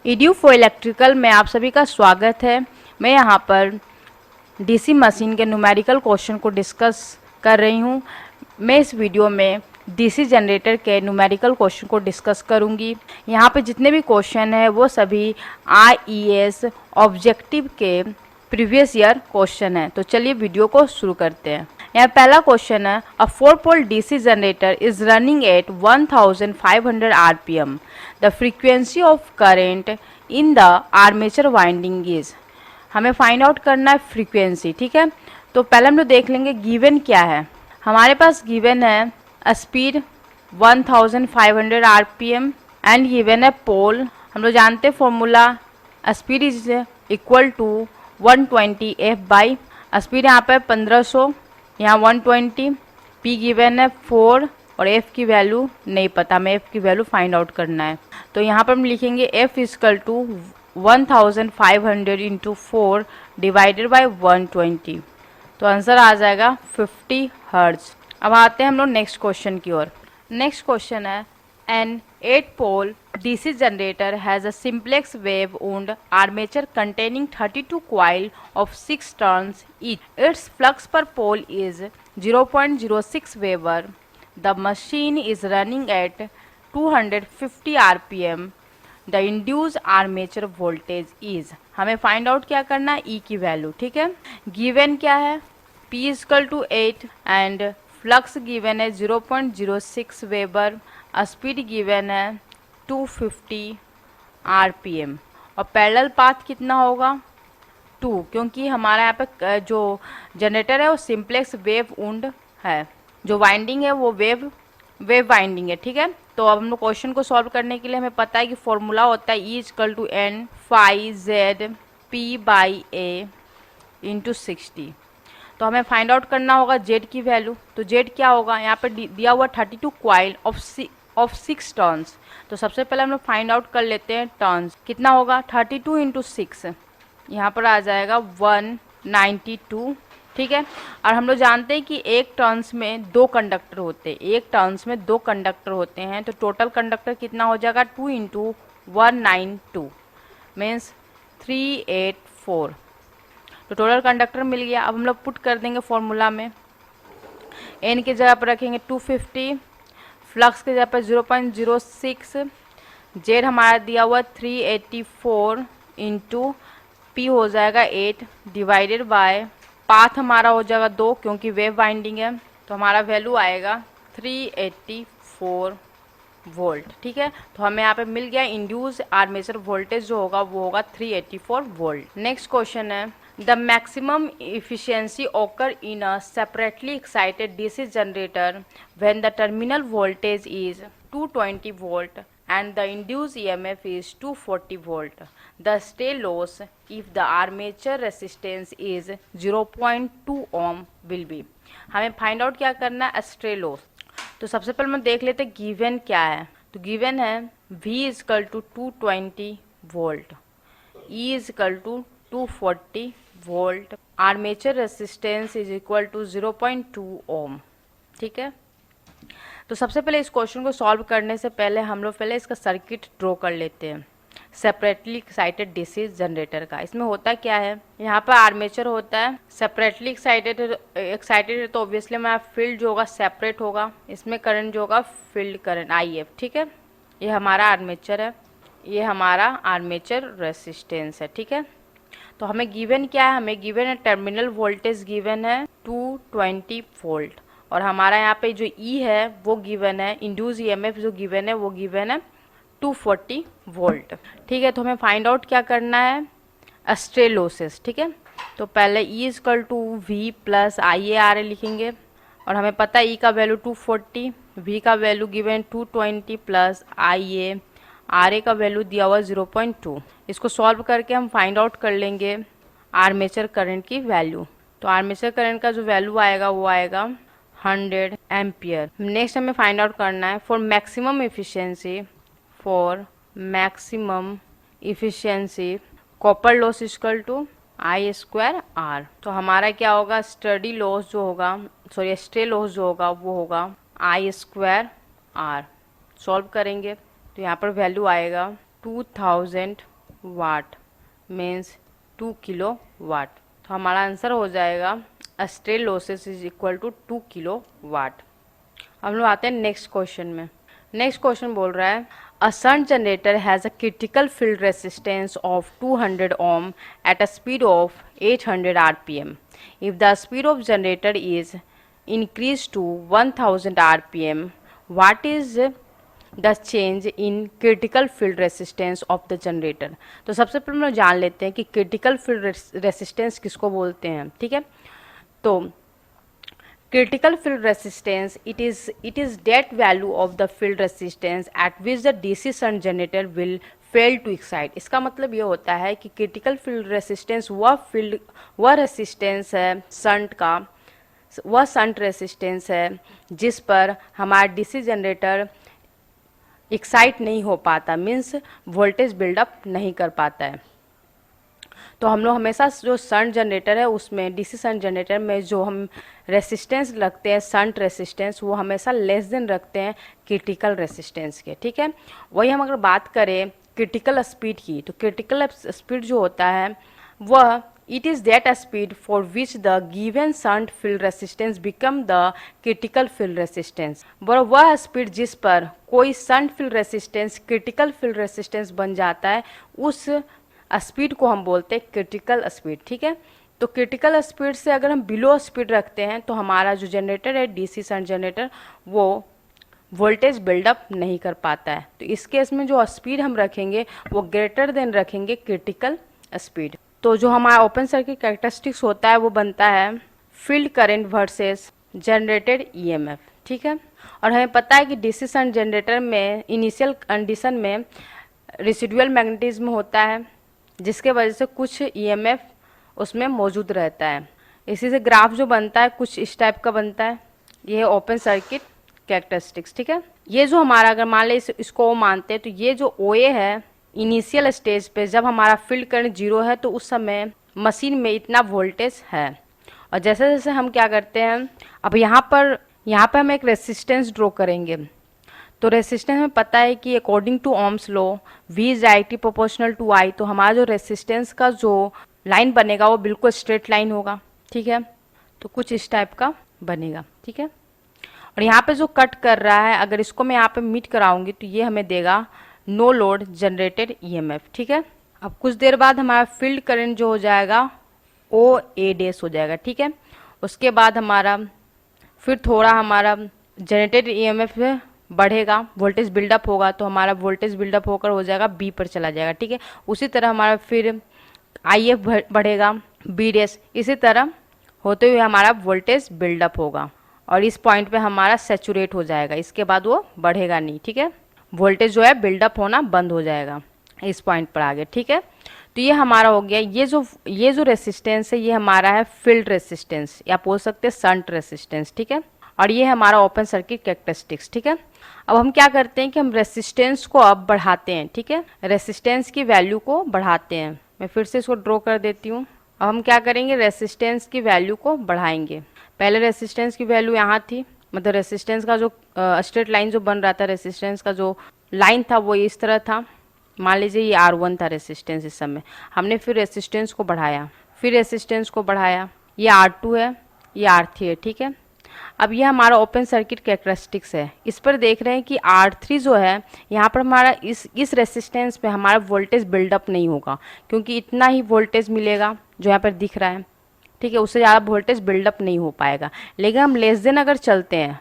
EDU electrical में आप सभी का स्वागत है। मैं यहाँ पर डीसी मशीन के न्यूमेरिकल क्वेश्चन को डिस्कस कर रही हूँ। मैं इस वीडियो में डीसी जनरेटर के न्यूमेरिकल क्वेश्चन को डिस्कस करूँगी। यहाँ पे जितने भी क्वेश्चन है वो सभी आईईएस ऑब्जेक्टिव के प्रीवियस ईयर क्वेश्चन है। तो चलिए वीडियो को शुरू करते हैं। यहाँ पहला क्वेश्चन है, a 4 pole DC generator is running at 1500 RPM. The frequency of current in the armature winding is. हमें फाइंड आउट करना है फ्रीक्वेंसी, ठीक है। तो पहले हम लोग देख लेंगे गिवन क्या है। हमारे पास गिवन है a speed 1500 RPM and given है पोल। हम लोग जानते हैं formula, speed is equal to 120 F by speed यहाँ पर 1500, यहाँ 120, पी गिवन है 4 और एफ की वैल्यू नहीं पता, हमें एफ की वैल्यू फाइंड आउट करना है। तो यहाँ पर हम लिखेंगे F is equal to 1500 into 4 divided by 120। तो आंसर आ जाएगा 50 हर्ट्ज। अब आते हैं हम लोग नेक्स्ट क्वेश्चन की ओर। नेक्स्ट क्वेश्चन है, an 8 pole DC generator has a simplex wave wound armature containing 32 coil of 6 turns each. Its flux per pole is 0.06 Weber. The machine is running at 250 RPM. The induced armature voltage is. हमें find out क्या करना है, E की value, ठीक है। Given क्या है, P is equal to 8 and flux given है 0.06 वेबर, स्पीड गिवन है 250 आरपीएम और पैरेलल पाथ कितना होगा 2, क्योंकि हमारा यहाँ पे जो जनरेटर है वो सिंप्लेक्स वेव वुंड है, जो वाइंडिंग है वो वेव वाइंडिंग है, ठीक है। तो अब हम लोग क्वेश्चन को सॉल्व करने के लिए हमें पता है कि फॉर्मूला होता है E equal to N phi Z P by A into 60। तो हमें फाइंड आउट करना होगा जेड की वैल्यू। तो जेड क्या होगा, यहाँ पर दिया हुआ 32 क्वाइल ऑफ 6 टर्न्स। तो सबसे पहले हम लोग फाइंड आउट कर लेते हैं टर्न्स कितना होगा, 32 इंटू 6 यहाँ पर आ जाएगा 192, ठीक है। और हम लोग जानते हैं कि एक टर्न्स में 2 कंडक्टर होते हैं, एक टर्न्स में 2 कंडक्टर होते हैं। तो टोटल कंडक्टर कितना हो जाएगा 2 इंटू 192 मीन्स 384। तो टोटल कंडक्टर मिल गया। अब हम लोग पुट कर देंगे फॉर्मूला में, एन की जगह पर रखेंगे 250, फ्लक्स की जगह पर 0.06, जेड हमारा दिया हुआ 384 इंटू पी हो जाएगा 8 डिवाइडेड बाय पाथ हमारा हो जाएगा 2 क्योंकि वेव वाइंडिंग है। तो हमारा वैल्यू आएगा 384 वोल्ट, ठीक है। तो हमें यहाँ पे मिल गया इंड्यूस आर्मेचर वोल्टेज जो होगा वो होगा 384 वोल्ट। नेक्स्ट क्वेश्चन है, the maximum efficiency occur in a separately excited DC generator when the terminal voltage is 220 volt and the induced EMF is 240 volt. The stay loss if the armature resistance is 0.2 ohm will be. हमें find out क्या करना है, stay loss. तो सबसे पहले हम देख लेते हैं गिवन क्या है। तो गिवन है V is equal to 220 volt, E is equal to 240 volt, armature resistance is equal to 0.2 ohm, ठीक है। तो सबसे पहले इस क्वेश्चन को सॉल्व करने से पहले हम लोग पहले इसका सर्किट ड्रॉ कर लेते हैं सेपरेटली एक्साइटेड डीसी जनरेटर का। इसमें होता क्या है, यहाँ पर आर्मेचर होता है, सेपरेटली एक्साइटेड है तो ऑब्वियसली हमारा फील्ड जो होगा सेपरेट होगा, इसमें करंट जो होगा फील्ड करंट IF, ठीक है। ये हमारा आर्मेचर है, ये हमारा आर्मेचर रेसिस्टेंस है, ठीक है। तो हमें गिवन क्या है, हमें गिवन है टर्मिनल वोल्टेज गिवन है 220 वोल्ट और हमारा यहाँ पे जो E है वो गिवन है, इंड्यूस EMF जो गिवन है वो गिवन है 240 वोल्ट, ठीक है। तो हमें फाइंड आउट क्या करना है, स्ट्रे लॉसेस, ठीक है। तो पहले E is equal to V plus IARA लिखेंगे और हमें पता है E का वैल्यू 240, V का वैल्यू गिवन 220 प्लस RA का वैल्यू दिया हुआ 0.2। इसको सॉल्व करके हम फाइंड आउट कर लेंगे आर्मेचर करंट की वैल्यू। तो आर्मेचर करंट का जो वैल्यू आएगा वो आएगा 100 एम्पियर। नेक्स्ट हमें फाइंड आउट करना है for maximum efficiency copper loss equal to I²R। तो हमारा क्या होगा, स्टडी लॉस जो होगा, सॉरी स्टे लॉस जो होगा वो होगा I²R। सॉल्व करेंगे तो यहाँ पर वैल्यू आएगा 2000 वाट मीन्स 2 किलो वाट। तो हमारा आंसर हो जाएगा stray losses is equal to 2 kilowatt. हम लोग आते हैं नेक्स्ट क्वेश्चन में। नेक्स्ट क्वेश्चन बोल रहा है a shunt generator has a critical field resistance of 200 ohm at a speed of 800 RPM. If the speed of generator is increase to 1000 RPM, what is the change in critical field resistance of the generator. तो सबसे पहले हम जान लेते हैं कि critical field resistance किसको बोलते हैं। ठीक है, तो critical field resistance it is that value of the field resistance at which the DC shunt generator will fail to excite। इसका मतलब ये होता है कि critical field resistance वह रेसिस्टेंस है शंट का, वह शंट रेसिस्टेंस है जिस पर हमारा डीसी जनरेटर एक्साइट नहीं हो पाता, मीन्स वोल्टेज बिल्डअप नहीं कर पाता है। तो हम लोग हमेशा जो शंट जनरेटर है उसमें डीसी शंट जनरेटर में जो हम रेसिस्टेंस रखते हैं शंट रेसिस्टेंस, वो हमेशा लेस देन रखते हैं क्रिटिकल रेसिस्टेंस के। ठीक है, वही हम अगर बात करें क्रिटिकल स्पीड की, तो क्रिटिकल स्पीड जो होता है वह it is that speed for which the given shunt field resistance become the critical field resistance. वह स्पीड जिस पर कोई shunt field resistance critical field resistance बन जाता है, उस स्पीड को हम बोलते हैं क्रिटिकल स्पीड। ठीक है, तो क्रिटिकल स्पीड से अगर हम बिलो स्पीड रखते हैं तो हमारा जो जनरेटर है डीसी शंट जनरेटर वो वोल्टेज बिल्डअप नहीं कर पाता है। तो इस केस में जो स्पीड हम रखेंगे वो ग्रेटर देन रखेंगे क्रिटिकल स्पीड। तो जो हमारा ओपन सर्किट कैरेक्टरिस्टिक्स होता है वो बनता है field current versus generated EMF. ठीक है, और हमें पता है कि डीसी शंट जनरेटर में इनिशियल कंडीशन में रेसिडुअल मैग्नेटिज्म होता है जिसके वजह से कुछ ईएमएफ उसमें मौजूद रहता है। इसी से ग्राफ जो बनता है कुछ इस टाइप का बनता है। ये है ओपन सर्किट कैरेक्टरिस्टिक्स। ठीक है, ये जो हमारा अगर मान लें इसको ओ मानते हैं तो ये जो ओए है इनिशियल स्टेज पे जब हमारा फील्ड करंट 0 है तो उस समय मशीन में इतना वोल्टेज है। और जैसे जैसे हम क्या करते हैं, अब यहाँ पर हम एक रेसिस्टेंस ड्रॉ करेंगे। तो रेसिस्टेंस में पता है कि according to Ohm's law V is directly proportional to I, तो हमारा जो रेसिस्टेंस का जो लाइन बनेगा वो बिल्कुल स्ट्रेट लाइन होगा। ठीक है, तो कुछ इस टाइप का बनेगा। ठीक है, और यहाँ पे जो कट कर रहा है अगर इसको मैं यहाँ पे मीट कराऊंगी तो ये हमें देगा नो लोड जनरेटेड ईएमएफ। ठीक है, अब कुछ देर बाद हमारा फील्ड करंट जो हो जाएगा ओ ए डैश हो जाएगा। ठीक है, उसके बाद हमारा फिर थोड़ा हमारा जनरेटेड ईएमएफ बढ़ेगा, वोल्टेज बिल्डअप होगा, तो हमारा वोल्टेज बिल्डअप होकर हो जाएगा बी पर चला जाएगा। ठीक है, उसी तरह हमारा फिर आई एफ बढ़ेगा बी डैश, इसी तरह होते हुए हमारा वोल्टेज बिल्डअप होगा और इस पॉइंट पे हमारा सैचुरेट हो जाएगा। इसके बाद वो बढ़ेगा नहीं। ठीक है, वोल्टेज जो है बिल्डअप होना बंद हो जाएगा इस पॉइंट पर आगे। ठीक है, तो ये हमारा हो गया। ये जो रेसिस्टेंस है ये हमारा है फील्ड रेसिस्टेंस या बोल सकते हैं शंट रेसिस्टेंस। ठीक है, और ये हमारा ओपन सर्किट कैरेक्टरिस्टिक्स। ठीक है, अब हम क्या करते हैं कि हम रेसिस्टेंस को अब बढ़ाते हैं। ठीक है, रेसिस्टेंस की वैल्यू को बढ़ाते हैं। मैं फिर से इसको ड्रॉ कर देती हूँ। अब हम क्या करेंगे, रेसिस्टेंस की वैल्यू को बढ़ाएंगे। पहले रेसिस्टेंस की वैल्यू यहाँ थी, मतलब रेसिस्टेंस का जो स्ट्रेट लाइन जो बन रहा था, रेसिस्टेंस का जो लाइन था वो इस तरह था। मान लीजिए ये R1 था रेसिस्टेंस, इस समय हमने फिर रेसिस्टेंस को बढ़ाया, फिर रेसिस्टेंस को बढ़ाया, ये R2 है, ये R3 है। ठीक है, अब ये हमारा ओपन सर्किट कैरेक्टरिस्टिक्स है। इस पर देख रहे हैं कि R3 जो है यहाँ पर हमारा इस रेसिस्टेंस पे हमारा वोल्टेज बिल्डअप नहीं होगा क्योंकि इतना ही वोल्टेज मिलेगा जो यहाँ पर दिख रहा है। ठीक है, उससे ज़्यादा वोल्टेज बिल्डअप नहीं हो पाएगा। लेकिन हम लेस देन अगर चलते हैं,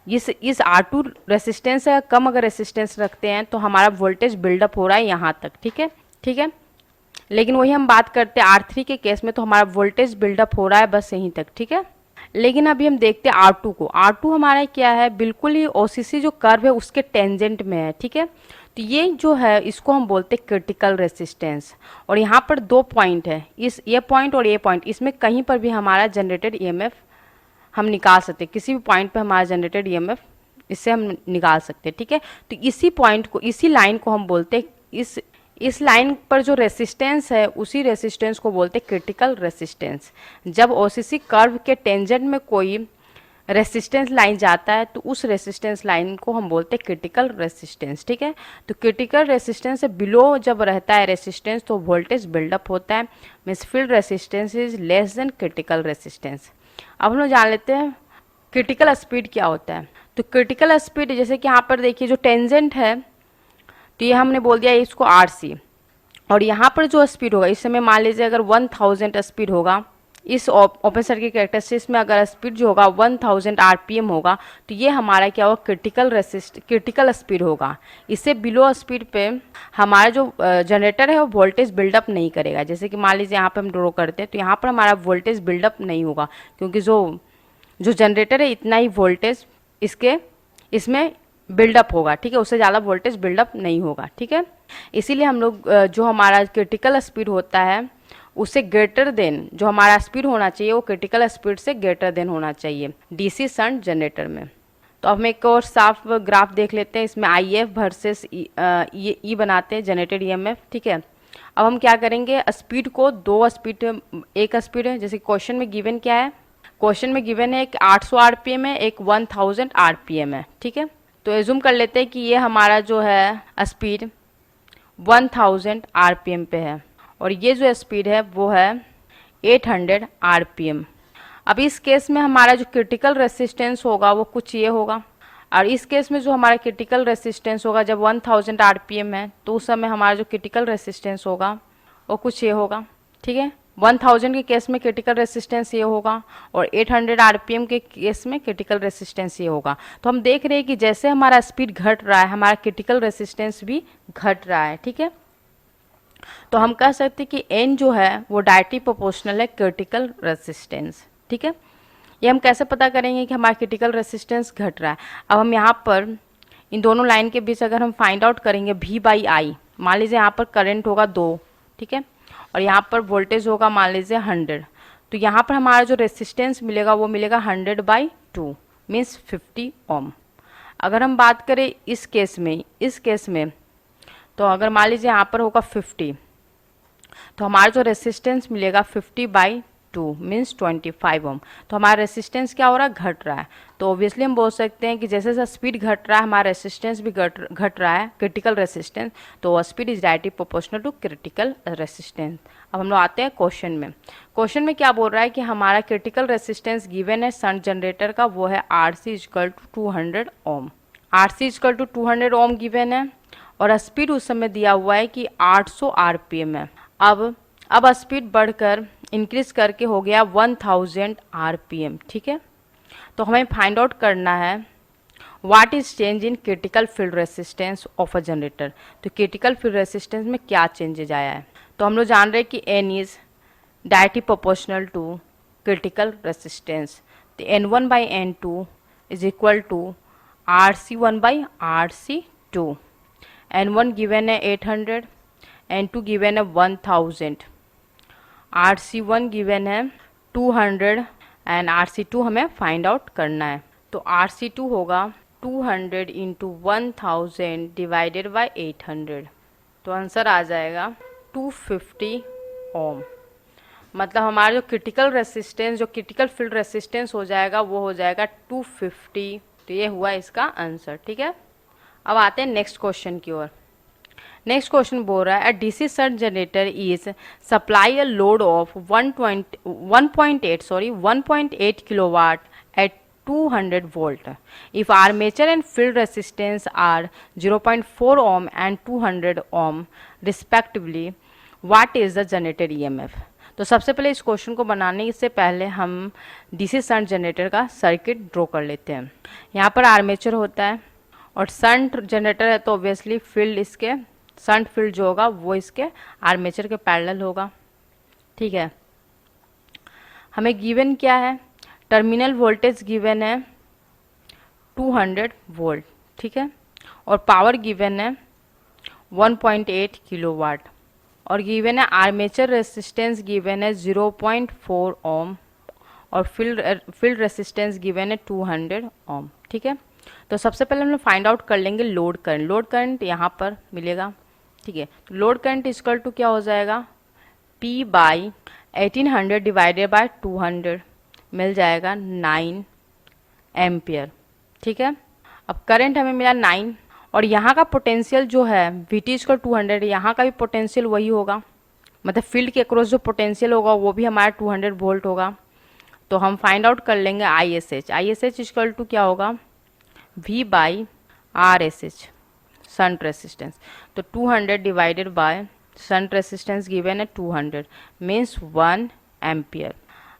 इस R2 रेसिस्टेंस से कम अगर रेसिस्टेंस रखते हैं तो हमारा वोल्टेज बिल्डअप हो रहा है यहाँ तक। ठीक है, ठीक है, लेकिन वही हम बात करते हैं R3 के केस में तो हमारा वोल्टेज बिल्डअप हो रहा है बस यहीं तक। ठीक है, लेकिन अभी हम देखते हैं R2 को। R2 हमारा क्या है, बिल्कुल ही OCC जो कर्व है उसके टेंजेंट में है। ठीक है, तो ये जो है इसको हम बोलते हैं क्रिटिकल रेसिस्टेंस। और यहाँ पर दो पॉइंट है, ये पॉइंट और ये पॉइंट, इसमें कहीं पर भी हमारा जनरेटेड ईएमएफ हम निकाल सकते हैं। किसी भी पॉइंट पे हमारा जनरेटेड ईएमएफ इससे हम निकाल सकते हैं। ठीक है, तो इसी पॉइंट को, इसी लाइन को हम बोलते हैं, इस लाइन पर जो रेसिस्टेंस है उसी रेसिस्टेंस को बोलते हैं क्रिटिकल रेसिस्टेंस। जब OCC कर्व के टेंजेंट में कोई रेसिस्टेंस लाइन जाता है तो उस रेसिस्टेंस लाइन को हम बोलते हैं क्रिटिकल रेसिस्टेंस, ठीक है। तो क्रिटिकल रेसिस्टेंस से बिलो जब रहता है रेसिस्टेंस तो वोल्टेज बिल्डअप होता है, means field resistance is less than critical resistance. अब हम लोग जान लेते हैं क्रिटिकल स्पीड क्या होता है। तो क्रिटिकल स्पीड जैसे कि यहाँ पर देखिए जो टेंजेंट है तो ये हमने बोल दिया इसको RC, और यहाँ पर जो स्पीड होगा इस समय मान लीजिए अगर 1000 स्पीड होगा, इस ओपन सर्किट कैरेक्टरिस्टिक्स में अगर स्पीड जो होगा 1000 RPM होगा तो ये हमारा क्या होगा क्रिटिकल स्पीड होगा। इससे बिलो स्पीड पे हमारा जो जनरेटर है वो वोल्टेज बिल्डअप नहीं करेगा। जैसे कि मान लीजिए यहाँ पे हम ड्रॉ करते हैं तो यहाँ पर हमारा वोल्टेज बिल्डअप नहीं होगा, क्योंकि जो जनरेटर है इतना ही वोल्टेज इसमें बिल्डअप होगा, ठीक है, उससे ज़्यादा वोल्टेज बिल्डअप नहीं होगा, ठीक है। इसीलिए हम लोग जो हमारा क्रिटिकल स्पीड होता है उससे ग्रेटर देन जो हमारा स्पीड होना चाहिए वो क्रिटिकल स्पीड से ग्रेटर देन होना चाहिए डीसी शंट जनरेटर में। तो अब हम एक और साफ ग्राफ देख लेते हैं, इसमें IF वर्सेस ई बनाते हैं जनरेटेड EMF, ठीक है। अब हम क्या करेंगे, स्पीड को दो स्पीड, एक स्पीड है जैसे क्वेश्चन में गिवन क्या है, क्वेश्चन में गिवन है एक 800 RPM है, एक 1000 RPM है, ठीक है। तो एज्यूम कर लेते हैं कि ये हमारा जो है स्पीड 1000 RPM पे है और ये जो स्पीड है वो है 800 RPM। अब इस केस में हमारा जो क्रिटिकल रेसिस्टेंस होगा वो कुछ ये होगा, और इस केस में जो हमारा क्रिटिकल रेसिस्टेंस होगा जब 1000 RPM है तो उस समय हमारा जो क्रिटिकल रेसिस्टेंस होगा वो कुछ ये होगा, ठीक है। 1000 के केस में क्रिटिकल रेसिस्टेंस ये होगा और 800 RPM के केस में क्रिटिकल रेसिस्टेंस ये होगा। तो हम देख रहे हैं कि जैसे हमारा स्पीड घट रहा है हमारा क्रिटिकल रेसिस्टेंस भी घट रहा है, ठीक है। तो हम कह सकते हैं कि N जो है वो डायरेक्टली प्रोपोर्शनल है क्रिटिकल रेसिस्टेंस, ठीक है। ये हम कैसे पता करेंगे कि हमारा क्रिटिकल रेसिस्टेंस घट रहा है। अब हम यहाँ पर इन दोनों लाइन के बीच अगर हम फाइंड आउट करेंगे V/I, मान लीजिए यहाँ पर करंट होगा 2, ठीक है, और यहाँ पर वोल्टेज होगा मान लीजिए 100, तो यहाँ पर हमारा जो रेसिस्टेंस मिलेगा वो मिलेगा 100/2 मीन्स 50 ओम। अगर हम बात करें इस केस में तो अगर मान लीजिए यहाँ पर होगा 50, तो हमारा जो रेसिस्टेंस मिलेगा 50/2 मीन्स 25 ओम। तो हमारा रेसिस्टेंस क्या हो रहा है, घट रहा है। तो ऑब्वियसली हम बोल सकते हैं कि जैसे जैसे स्पीड घट रहा है हमारा रेसिस्टेंस भी घट रहा है, क्रिटिकल रेसिस्टेंस, तो speed is directly proportional to critical resistance. अब हम लोग आते हैं क्वेश्चन में। क्वेश्चन में क्या बोल रहा है कि हमारा क्रिटिकल रेसिस्टेंस गिवन है शंट जनरेटर का, वो है RC = 200 ओम। RC = 200 ओम गिवन है और स्पीड उस समय दिया हुआ है कि 800 RPM है। अब स्पीड बढ़कर इंक्रीज करके हो गया 1000 RPM, ठीक है। तो हमें फाइंड आउट करना है what is change in critical field resistance of a generator. तो क्रिटिकल फील्ड रेसिस्टेंस में क्या चेंजेज आया है। तो हम लोग जान रहे हैं कि N is directly proportional to critical resistance. तो N1/N2 is equal to RC1/RC2। N1 given है 800, N2 गिवन है 1000, RC1 गिवन है 200 एंड RC2 हमें फाइंड आउट करना है। तो RC2 होगा 200 × 1000 डिवाइडेड बाय 800, तो आंसर आ जाएगा 250 ओम। मतलब हमारा जो क्रिटिकल फील्ड रेसिस्टेंस हो जाएगा वो हो जाएगा 250। तो ये हुआ इसका आंसर, ठीक है। अब आते हैं नेक्स्ट क्वेश्चन की ओर। नेक्स्ट क्वेश्चन बोल रहा है a DC shunt generator is supply a load of 1.8 kilowatt at 200 volt. If armature and field resistance are 0.4 ohm and 200 ohm respectively, what is the generated EMF? तो सबसे पहले इस question को बनाने से पहले हम डीसी शंट जनरेटर का सर्किट ड्रॉ कर लेते हैं। यहाँ पर आर्मेचर होता है और शंट जनरेटर है तो ऑब्वियसली फील्ड इसके शंट फील्ड जो होगा वो इसके आर्मेचर के पैरेलल होगा, ठीक है। हमें गिवन क्या है, टर्मिनल वोल्टेज गिवन है 200 वोल्ट, ठीक है, और पावर गिवन है 1.8 किलोवाट और गिवन है आर्मेचर रेसिस्टेंस गिवन है 0.4 ओम और फील्ड रेसिस्टेंस गिवन है 200 ओम, ठीक है। तो सबसे पहले हम लोग फाइंड आउट कर लेंगे लोड करंट यहाँ पर मिलेगा, ठीक है। तो लोड करंट इक्वल टू क्या हो जाएगा, P/1800 डिवाइडेड बाय 200 मिल जाएगा 9 एम्पियर। ठीक है, अब करंट हमें मिला 9 और यहाँ का पोटेंशियल जो है Vt इक्वल 200, यहाँ का भी पोटेंशियल वही होगा, मतलब फील्ड के अक्रॉस जो पोटेंशियल होगा वो भी हमारा 200 वोल्ट होगा। तो हम फाइंड आउट कर लेंगे ISH इक्वल टू क्या होगा, V by RSH shunt resistance. तो 200 divided by shunt resistance given है 200 मीन्स 1 एम्पियर।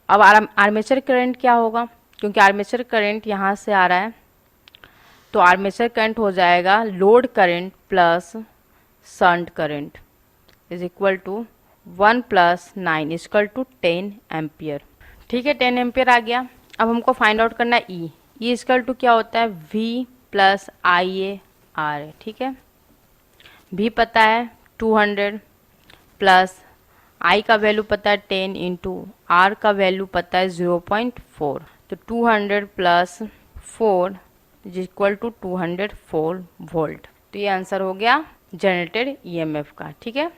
अब आर्मेचर करंट क्या होगा, क्योंकि आर्मेचर करंट यहाँ से आ रहा है, तो आर्मेचर करंट हो जाएगा load current plus shunt current is equal to 1 plus 9 equal to 10 ampere. ठीक है, 10 एम्पियर आ गया। अब हमको फाइंड आउट करना है ई इक्वल टू क्या होता है, V प्लस IA R है। ठीक है, V पता है 200 प्लस I का वैल्यू पता है 10 इंटू R का वैल्यू पता है 0.4, तो 200 plus 4 is equal to 204 volt. तो ये आंसर हो गया जनरेटेड EMF का। ठीक है।